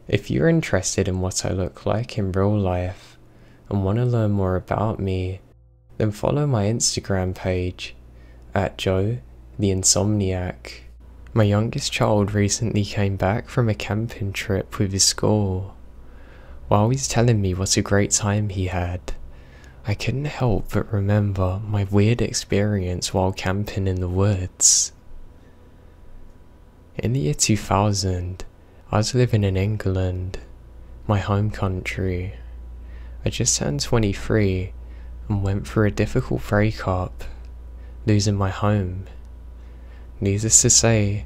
If you're interested in what I look like in real life and want to learn more about me, then follow my Instagram page at Joe the Insomniac. My youngest child recently came back from a camping trip with his school. While he's telling me what a great time he had, I couldn't help but remember my weird experience while camping in the woods. In the year 2000, I was living in England, my home country. I just turned 23 and went through a difficult breakup, losing my home. Needless to say,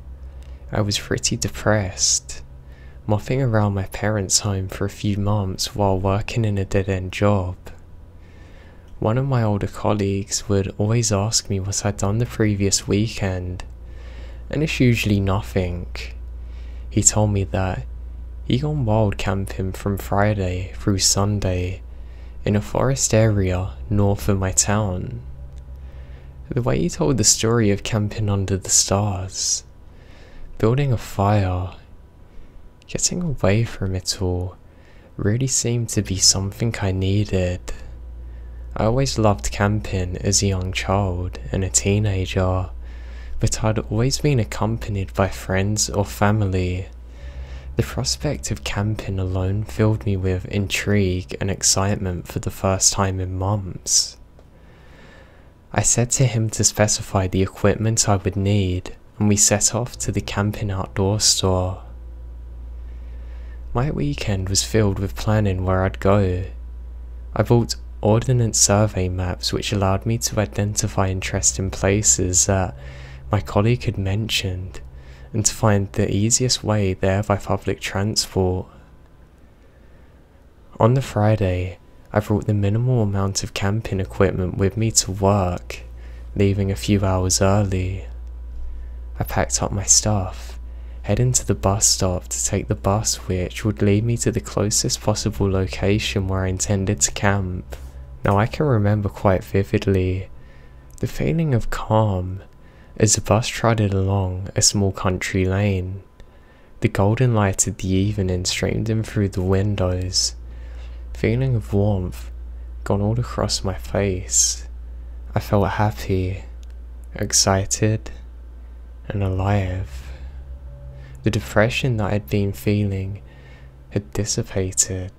I was pretty depressed, mopping around my parents' home for a few months while working in a dead-end job. One of my older colleagues would always ask me what I'd done the previous weekend, and it's usually nothing. He told me that he'd gone wild camping from Friday through Sunday in a forest area north of my town. The way he told the story of camping under the stars, building a fire, getting away from it all, really seemed to be something I needed. I always loved camping as a young child and a teenager, but I'd always been accompanied by friends or family. The prospect of camping alone filled me with intrigue and excitement for the first time in months. I said to him to specify the equipment I would need, and we set off to the camping outdoor store. My weekend was filled with planning where I'd go. I bought ordnance survey maps which allowed me to identify interesting places that my colleague had mentioned, and to find the easiest way there by public transport. On the Friday, I brought the minimal amount of camping equipment with me to work, leaving a few hours early. I packed up my stuff, heading to the bus stop to take the bus which would lead me to the closest possible location where I intended to camp. Now I can remember quite vividly the feeling of calm as the bus trotted along a small country lane. The golden light of the evening streamed in through the windows. Feeling of warmth gone all across my face. I felt happy, excited, and alive. The depression that I'd been feeling had dissipated.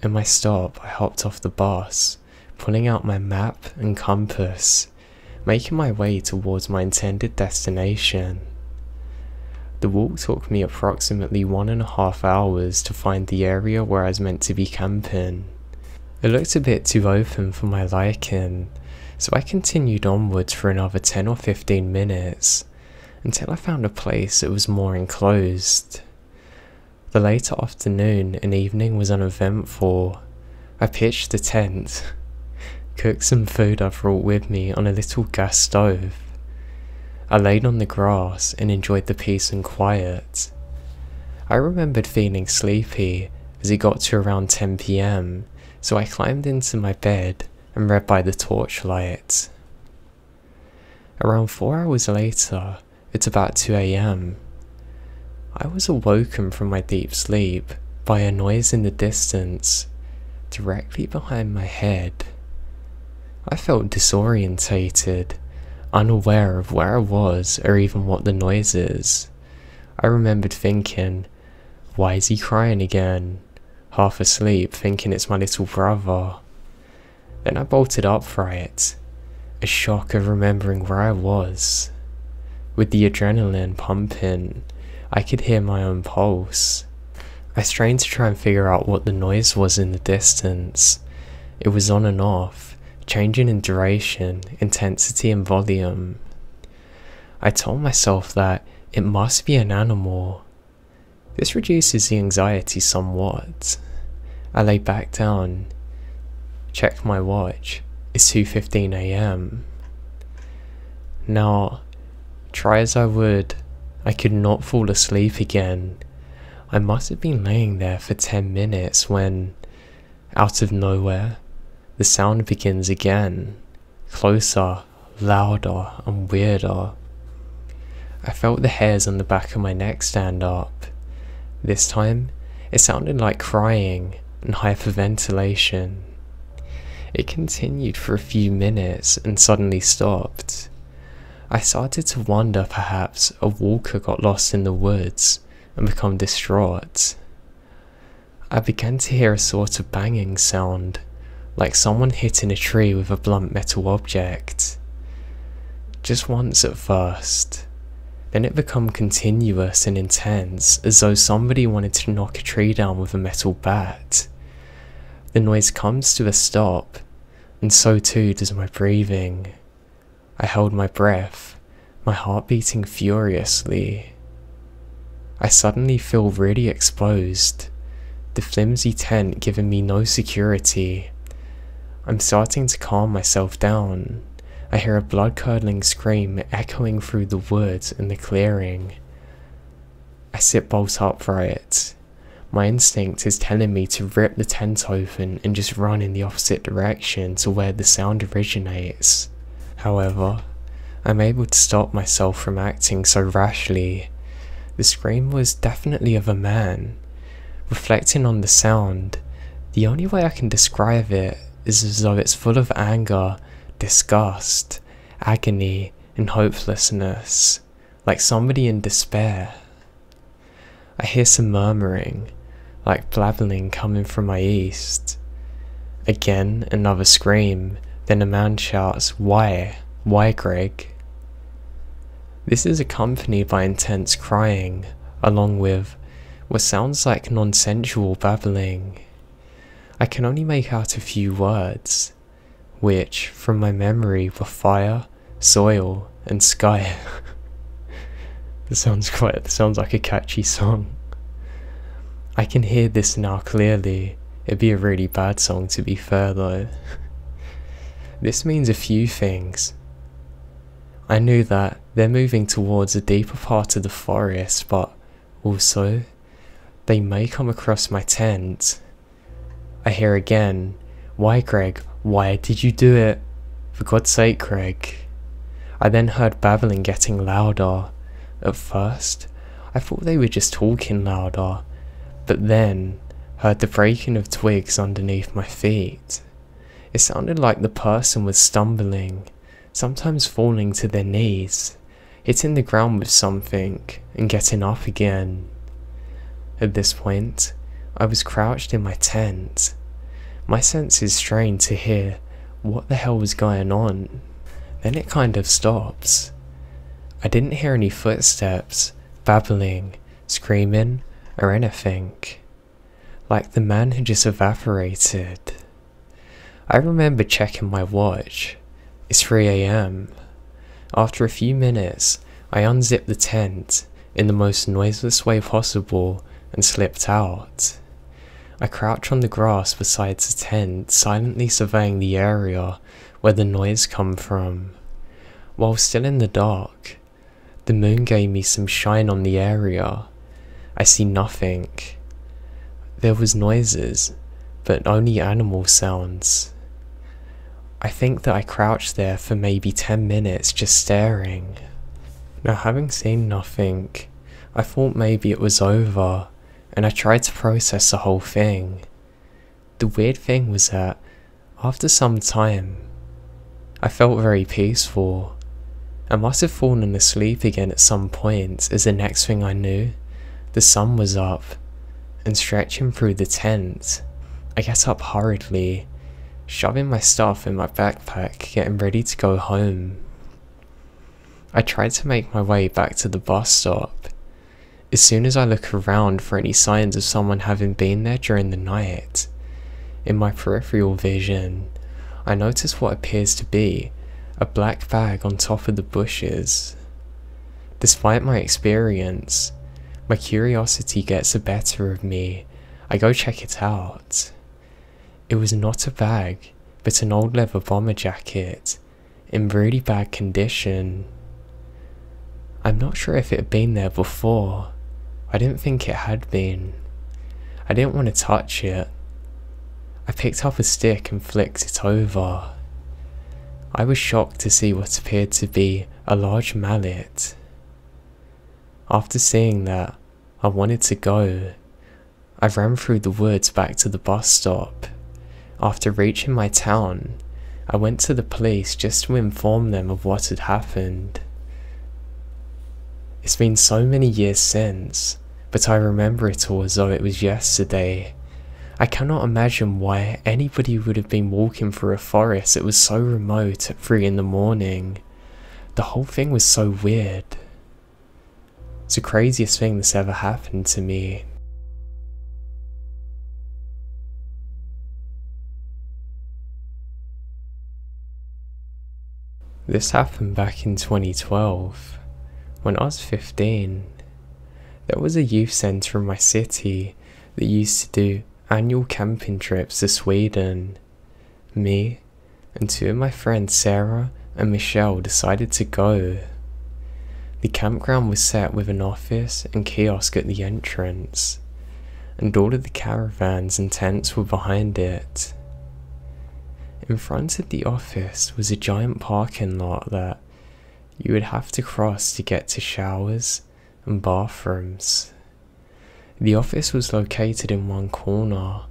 In my stop, I hopped off the bus, pulling out my map and compass, making my way towards my intended destination. The walk took me approximately 1.5 hours to find the area where I was meant to be camping. It looked a bit too open for my liking, so I continued onwards for another 10 or 15 minutes, until I found a place that was more enclosed. The late afternoon and evening was uneventful. I pitched a tent, cooked some food I brought with me on a little gas stove. I laid on the grass and enjoyed the peace and quiet. I remembered feeling sleepy as it got to around 10 PM, so I climbed into my bed and read by the torchlight. Around 4 hours later, at about 2 AM, I was awoken from my deep sleep by a noise in the distance, directly behind my head. I felt disorientated, unaware of where I was or even what the noise is. I remembered thinking, why is he crying again? Half asleep, thinking it's my little brother. Then I bolted upright, a shock of remembering where I was. With the adrenaline pumping, I could hear my own pulse. I strained to try and figure out what the noise was in the distance. It was on and off, changing in duration, intensity and volume. I told myself that it must be an animal. This reduces the anxiety somewhat. I lay back down, checked my watch. It's 2:15 AM. Now, try as I would, I could not fall asleep again. I must have been laying there for 10 minutes when, out of nowhere, the sound begins again, closer, louder and weirder. I felt the hairs on the back of my neck stand up. This time, it sounded like crying and hyperventilation. It continued for a few minutes and suddenly stopped. I started to wonder perhaps a walker got lost in the woods and become distraught. I began to hear a sort of banging sound, like someone hitting a tree with a blunt metal object. Just once at first. Then it became continuous and intense, as though somebody wanted to knock a tree down with a metal bat. The noise comes to a stop, and so too does my breathing. I held my breath, my heart beating furiously. I suddenly feel really exposed, the flimsy tent giving me no security. I'm starting to calm myself down. I hear a blood-curdling scream echoing through the woods in the clearing. I sit bolt upright. My instinct is telling me to rip the tent open and just run in the opposite direction to where the sound originates. However, I'm able to stop myself from acting so rashly. The scream was definitely of a man. Reflecting on the sound, the only way I can describe it is as though it's full of anger, disgust, agony, and hopelessness, like somebody in despair. I hear some murmuring, like blabbling coming from my east. Again, another scream, then a man shouts, "Why? Why, Greg?" This is accompanied by intense crying, along with what sounds like nonsensical babbling. I can only make out a few words, which, from my memory, were fire, soil, and sky. It sounds like a catchy song. I can hear this now clearly. It'd be a really bad song to be fair though. This means a few things. I knew that they're moving towards a deeper part of the forest, but also, they may come across my tent. I hear again, "Why, Greg? Why did you do it? For God's sake, Greg." I then heard babbling getting louder. At first, I thought they were just talking louder, but then heard the breaking of twigs underneath my feet. It sounded like the person was stumbling, sometimes falling to their knees, hitting the ground with something and getting up again. At this point, I was crouched in my tent. My senses strained to hear what the hell was going on. Then it kind of stops. I didn't hear any footsteps, babbling, screaming, or anything. Like the man had just evaporated. I remember checking my watch. It's 3 AM. After a few minutes, I unzipped the tent in the most noiseless way possible and slipped out. I crouched on the grass beside the tent, silently surveying the area where the noise come from. While still in the dark, the moon gave me some shine on the area. I see nothing. There was noises, but only animal sounds. I think that I crouched there for maybe 10 minutes just staring. Now, having seen nothing, I thought maybe it was over, and I tried to process the whole thing. The weird thing was that, after some time, I felt very peaceful. I must have fallen asleep again at some point, as the next thing I knew, the sun was up, and stretching through the tent. I get up hurriedly, shoving my stuff in my backpack, getting ready to go home. I tried to make my way back to the bus stop. As soon as I look around for any signs of someone having been there during the night, in my peripheral vision, I notice what appears to be a black bag on top of the bushes. Despite my experience, my curiosity gets the better of me. I go check it out. It was not a bag, but an old leather bomber jacket, in really bad condition. I'm not sure if it had been there before. I didn't think it had been. I didn't want to touch it. I picked up a stick and flicked it over. I was shocked to see what appeared to be a large mallet. After seeing that, I wanted to go. I ran through the woods back to the bus stop. After reaching my town, I went to the police just to inform them of what had happened. It's been so many years since, but I remember it all as though it was yesterday. I cannot imagine why anybody would have been walking through a forest that was so remote at 3 in the morning. The whole thing was so weird. It's the craziest thing that's ever happened to me. This happened back in 2012, when I was 15. There was a youth centre in my city that used to do annual camping trips to Sweden. Me and 2 of my friends, Sarah and Michelle, decided to go. The campground was set with an office and kiosk at the entrance, and all of the caravans and tents were behind it. In front of the office was a giant parking lot that you would have to cross to get to showers and bathrooms. The office was located in one corner,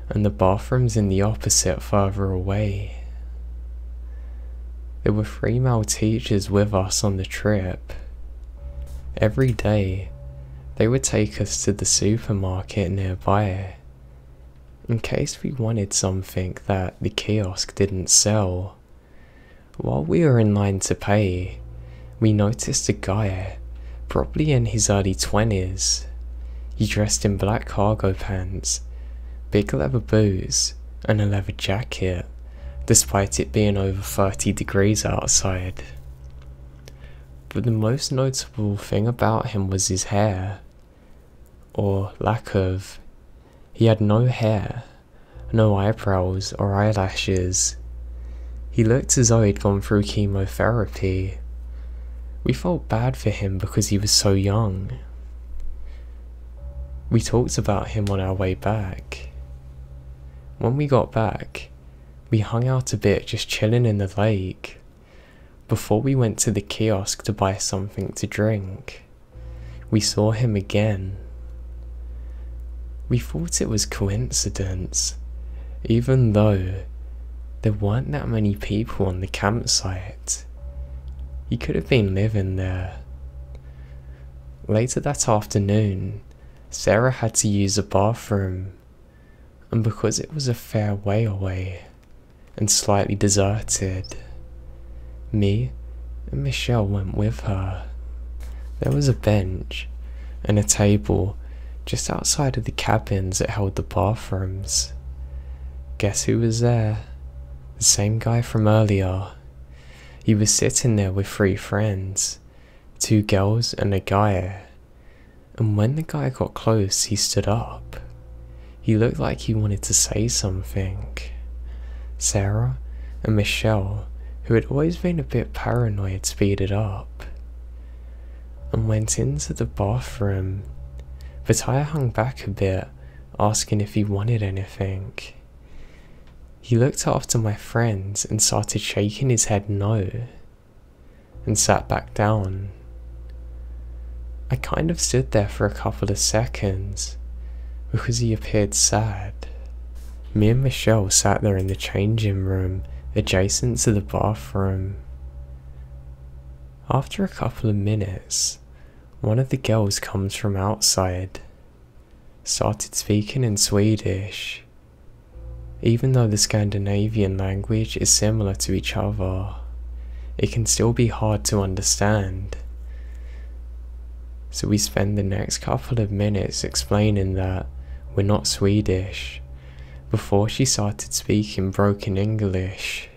and the bathrooms in the opposite further away. There were 3 male teachers with us on the trip. Every day, they would take us to the supermarket nearby, in case we wanted something that the kiosk didn't sell. While we were in line to pay, we noticed a guy, probably in his early 20s. He dressed in black cargo pants, big leather boots, and a leather jacket, despite it being over 30 degrees outside. But the most notable thing about him was his hair, or lack of. He had no hair, no eyebrows or eyelashes. He looked as though he'd gone through chemotherapy. We felt bad for him because he was so young. We talked about him on our way back. When we got back, we hung out a bit just chilling in the lake, before we went to the kiosk to buy something to drink. We saw him again. We thought it was coincidence, even though there weren't that many people on the campsite. He could have been living there. Later that afternoon, Sarah had to use a bathroom, and because it was a fair way away and slightly deserted, me and Michelle went with her. There was a bench and a table just outside of the cabins that held the bathrooms. Guess who was there? The same guy from earlier. He was sitting there with 3 friends, 2 girls and a guy. And when the guy got close, he stood up. He looked like he wanted to say something. Sarah and Michelle, who had always been a bit paranoid, speeded up and went into the bathroom. But I hung back a bit, asking if he wanted anything. He looked after my friends and started shaking his head no, and sat back down. I kind of stood there for a couple of seconds, because he appeared sad. Me and Michelle sat there in the changing room, adjacent to the bathroom. After a couple of minutes, one of the girls comes from outside, started speaking in Swedish. Even though the Scandinavian language is similar to each other, it can still be hard to understand. So we spend the next couple of minutes explaining that we're not Swedish, before she started speaking broken English.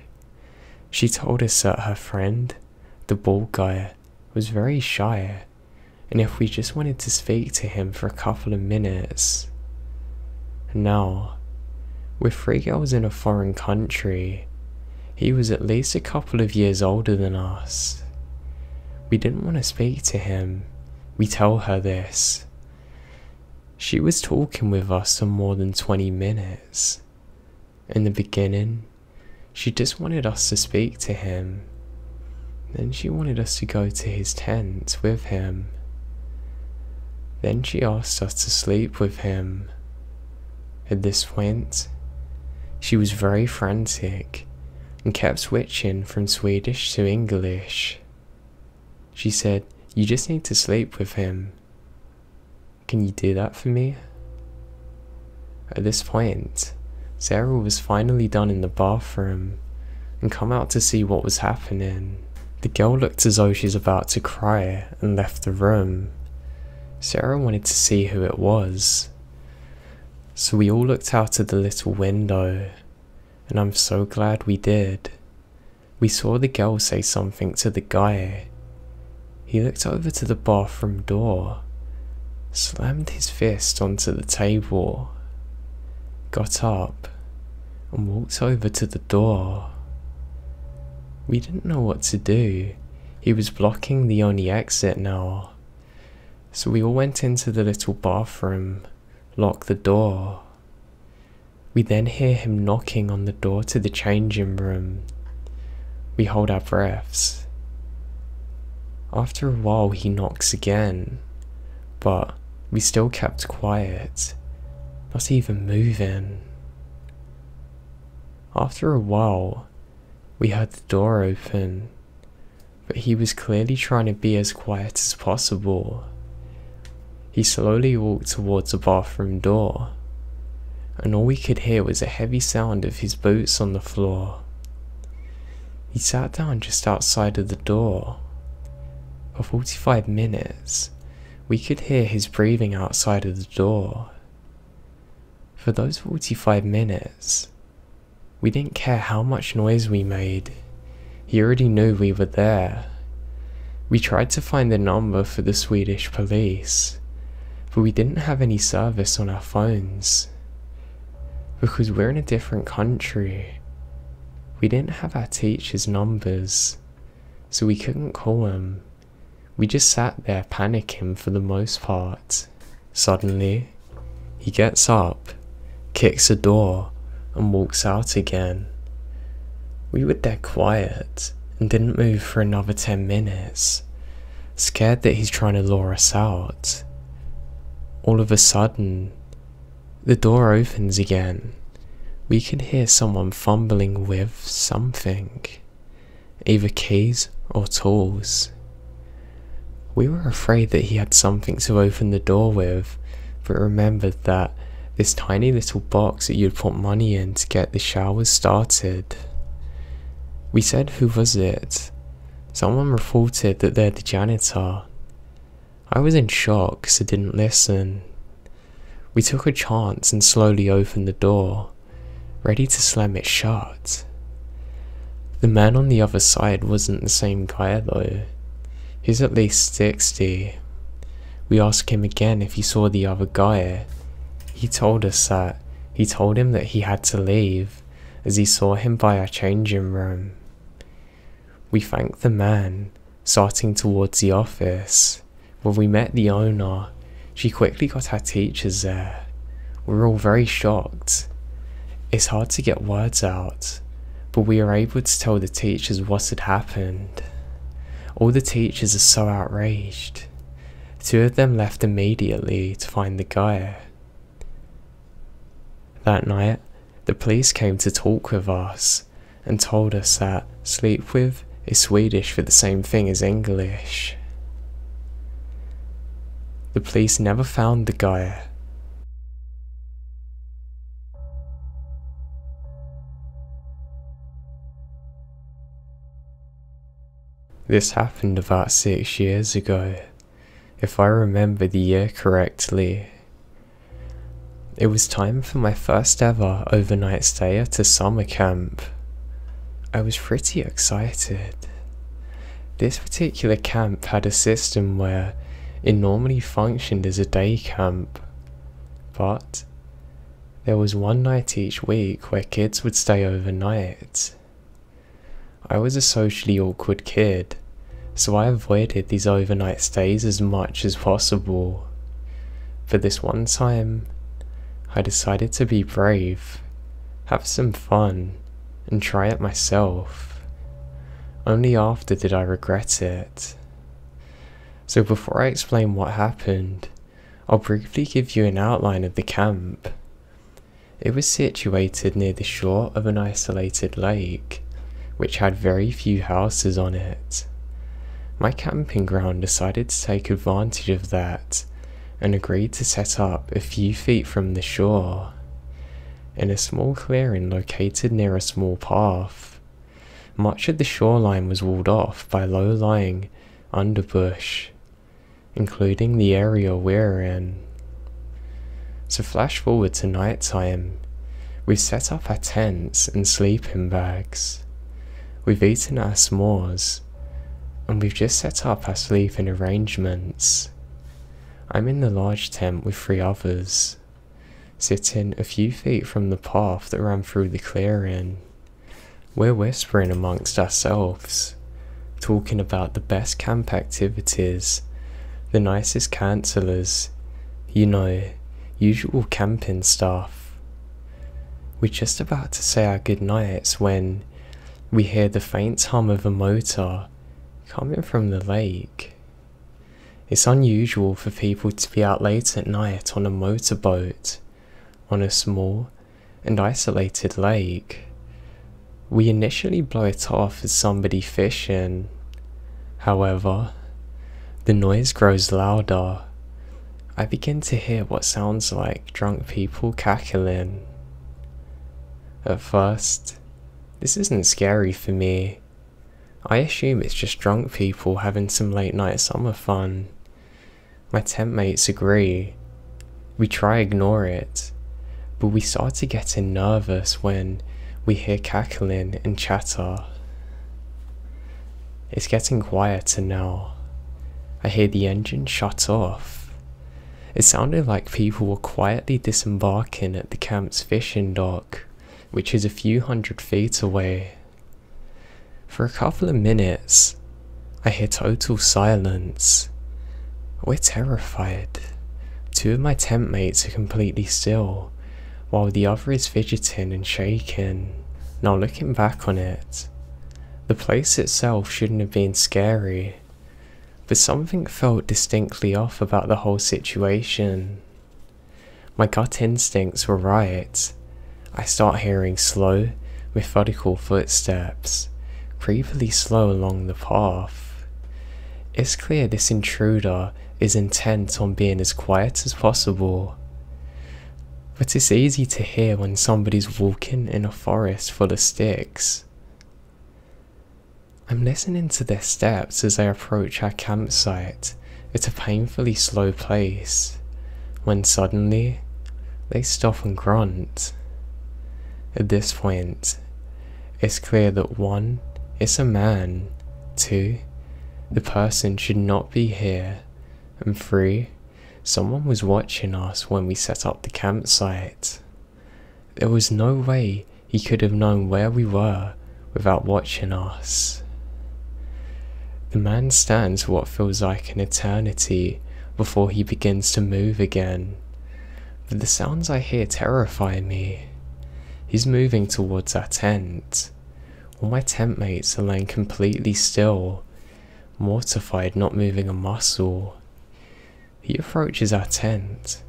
She told us that her friend, the bald guy, was very shy, and if we just wanted to speak to him for a couple of minutes. Now, with 3 girls in a foreign country, he was at least a couple of years older than us. We didn't want to speak to him. We tell her this. She was talking with us for more than 20 minutes. In the beginning, she just wanted us to speak to him. Then she wanted us to go to his tent with him. Then she asked us to sleep with him. At this point, she was very frantic and kept switching from Swedish to English. She said, "You just need to sleep with him. Can you do that for me?" At this point, Sarah was finally done in the bathroom and come out to see what was happening. The girl looked as though she's about to cry and left the room. Sarah wanted to see who it was. So we all looked out of the little window, and I'm so glad we did. We saw the girl say something to the guy. He looked over to the bathroom door, slammed his fist onto the table, got up, and walked over to the door. We didn't know what to do. He was blocking the only exit now. So we all went into the little bathroom, locked the door. We then hear him knocking on the door to the changing room. We hold our breaths. After a while he knocks again, but we still kept quiet, not even moving. After a while, we heard the door open, but he was clearly trying to be as quiet as possible. He slowly walked towards the bathroom door, and all we could hear was a heavy sound of his boots on the floor. He sat down just outside of the door. For 45 minutes, we could hear his breathing outside of the door. For those 45 minutes, we didn't care how much noise we made. He already knew we were there. We tried to find the number for the Swedish police, but we didn't have any service on our phones. Because we're in a different country, we didn't have our teachers' numbers, so we couldn't call them. We just sat there panicking for the most part. Suddenly, he gets up, kicks a door, and walks out again. We were dead quiet and didn't move for another 10 minutes, scared that he's trying to lure us out. All of a sudden, the door opens again. We can hear someone fumbling with something, either keys or tools. We were afraid that he had something to open the door with, but remembered that this tiny little box that you'd put money in to get the showers started. We said, "Who was it?" Someone reported that they're the janitor. I was in shock, so didn't listen. We took a chance and slowly opened the door, ready to slam it shut. The man on the other side wasn't the same guy though. He's at least 60. We asked him again if he saw the other guy. He told us that he told him that he had to leave as he saw him by our changing room. We thanked the man, starting towards the office. When we met the owner, she quickly got our teachers there. We were all very shocked. It's hard to get words out, but we were able to tell the teachers what had happened. All the teachers are so outraged. 2 of them left immediately to find the guy. That night, the police came to talk with us and told us that sleep with is Swedish for the same thing as English. The police never found the guy. This happened about 6 years ago, if I remember the year correctly. It was time for my first ever overnight stay at a summer camp. I was pretty excited. This particular camp had a system where it normally functioned as a day camp, but there was one night each week where kids would stay overnight. I was a socially awkward kid, so I avoided these overnight stays as much as possible. For this one time, I decided to be brave, have some fun, and try it myself. Only after did I regret it. So before I explain what happened, I'll briefly give you an outline of the camp. It was situated near the shore of an isolated lake, which had very few houses on it. My camping ground decided to take advantage of that and agreed to set up a few feet from the shore, in a small clearing located near a small path. Much of the shoreline was walled off by low-lying underbush, including the area we're in. So flash forward to night time. We've set up our tents and sleeping bags. We've eaten our s'mores, and we've just set up our sleeping arrangements. I'm in the large tent with 3 others, sitting a few feet from the path that ran through the clearing. We're whispering amongst ourselves, talking about the best camp activities, the nicest counsellors, usual camping stuff. We're just about to say our goodnights when we hear the faint hum of a motor coming from the lake. It's unusual for people to be out late at night on a motorboat on a small and isolated lake. We initially blow it off as somebody fishing. However, the noise grows louder. I begin to hear what sounds like drunk people cackling. At first, this isn't scary for me. I assume it's just drunk people having some late night summer fun. My tent mates agree. We try ignore it, but we start to getting nervous when we hear cackling and chatter. It's getting quieter now. I hear the engine shut off. It sounded like people were quietly disembarking at the camp's fishing dock, which is a few hundred feet away. For a couple of minutes, I hear total silence. We're terrified. 2 of my tent mates are completely still, while the other is fidgeting and shaking. Now looking back on it, the place itself shouldn't have been scary, but something felt distinctly off about the whole situation. My gut instincts were right. I start hearing slow, methodical footsteps, creepily slow along the path. It's clear this intruder is intent on being as quiet as possible, but it's easy to hear when somebody's walking in a forest full of sticks. I'm listening to their steps as they approach our campsite at a painfully slow pace, when suddenly they stop and grunt. At this point, it's clear that 1, it's a man, 2, the person should not be here, and 3, someone was watching us when we set up the campsite. There was no way he could have known where we were without watching us. The man stands for what feels like an eternity before he begins to move again, but the sounds I hear terrify me. He's moving towards our tent. All my tent mates are laying completely still, mortified, not moving a muscle. He approaches our tent,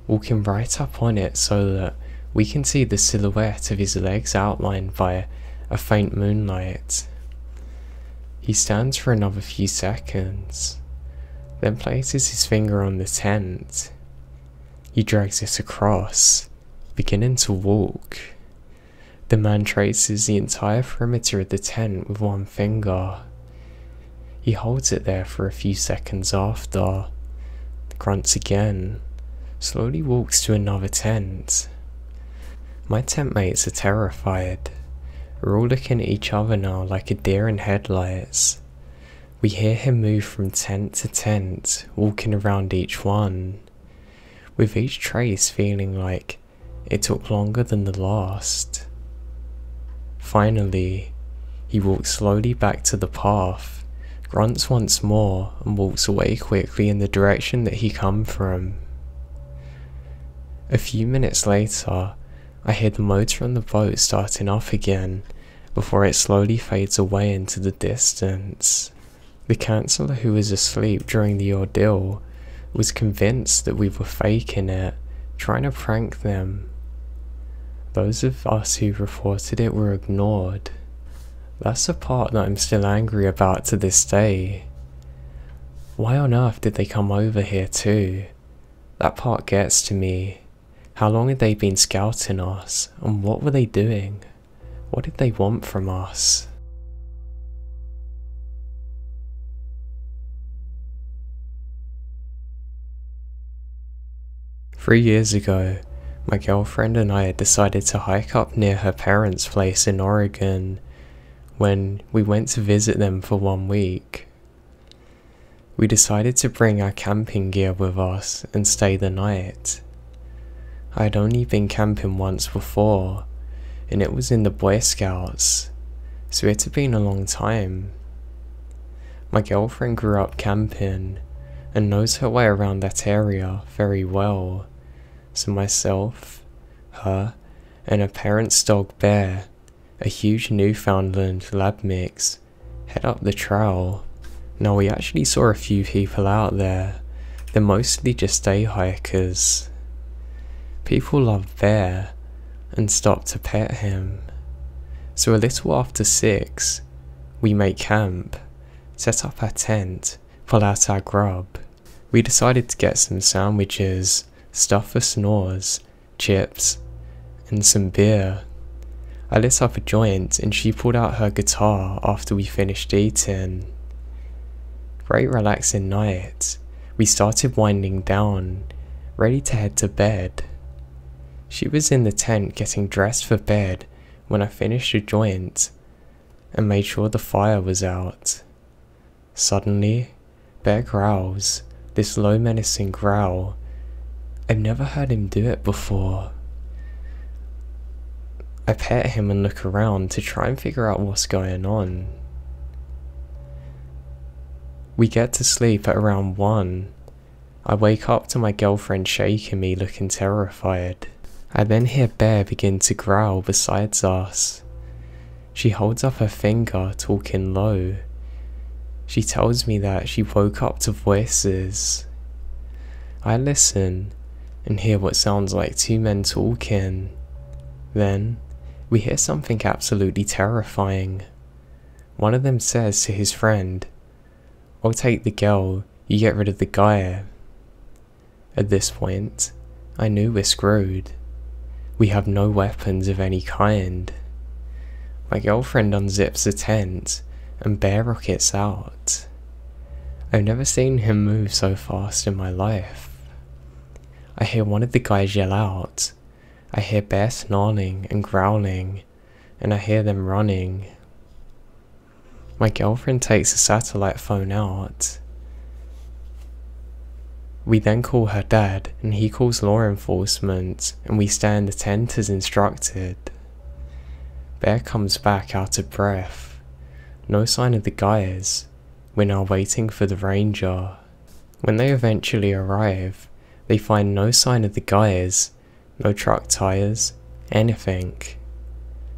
walking right up on it so that we can see the silhouette of his legs outlined by a faint moonlight. He stands for another few seconds, then places his finger on the tent. He drags it across, beginning to walk. The man traces the entire perimeter of the tent with 1 finger. He holds it there for a few seconds after, grunts again, slowly walks to another tent. My tent mates are terrified. We're all looking at each other now like a deer in headlights. We hear him move from tent to tent, walking around each one, with each trace feeling like it took longer than the last. Finally, he walks slowly back to the path, grunts once more, and walks away quickly in the direction that he came from. A few minutes later, I hear the motor on the boat starting up again before it slowly fades away into the distance. The counsellor who was asleep during the ordeal was convinced that we were faking it, trying to prank them. Those of us who reported it were ignored. That's the part that I'm still angry about to this day. Why on earth did they come over here too? That part gets to me. How long had they been scouting us, and what were they doing? What did they want from us? Three years ago, my girlfriend and I had decided to hike up near her parents' place in Oregon when we went to visit them for 1 week. We decided to bring our camping gear with us and stay the night. I had only been camping once before, and it was in the Boy Scouts, so it had been a long time. My girlfriend grew up camping and knows her way around that area very well, so myself, her, and her parents' dog Bear, a huge Newfoundland lab mix, head up the trail. Now we actually saw a few people out there. They're mostly just day hikers. People love Bear and stop to pet him. So a little after 6, we make camp, set up our tent, pull out our grub. We decided to get some sandwiches, stuff for s'nores, chips, and some beer. I lit up a joint and she pulled out her guitar after we finished eating. Great relaxing night. We started winding down, ready to head to bed. She was in the tent getting dressed for bed when I finished a joint and made sure the fire was out. Suddenly, Bear growls, this low menacing growl. I've never heard him do it before. I pet him and look around to try and figure out what's going on. We get to sleep at around 1. I wake up to my girlfriend shaking me, looking terrified. I then hear Bear begin to growl besides us. She holds up her finger, talking low. She tells me that she woke up to voices. I listen and hear what sounds like 2 men talking. Then, we hear something absolutely terrifying. One of them says to his friend, "I'll take the girl, you get rid of the guy." At this point, I knew we're screwed. We have no weapons of any kind. My girlfriend unzips the tent, and Bear rockets out. I've never seen him move so fast in my life. I hear one of the guys yell out. I hear Bear snarling and growling, and I hear them running. My girlfriend takes a satellite phone out. We then call her dad, and he calls law enforcement, and we stay in the tent as instructed. Bear comes back out of breath. No sign of the guys. We're now waiting for the ranger. When they eventually arrive, they find no sign of the guys, no truck tires, anything.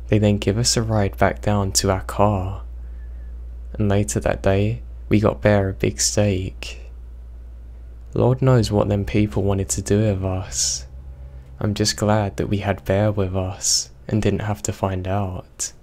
They then give us a ride back down to our car. And later that day, we got Bear a big steak. Lord knows what them people wanted to do with us. I'm just glad that we had Bear with us and didn't have to find out.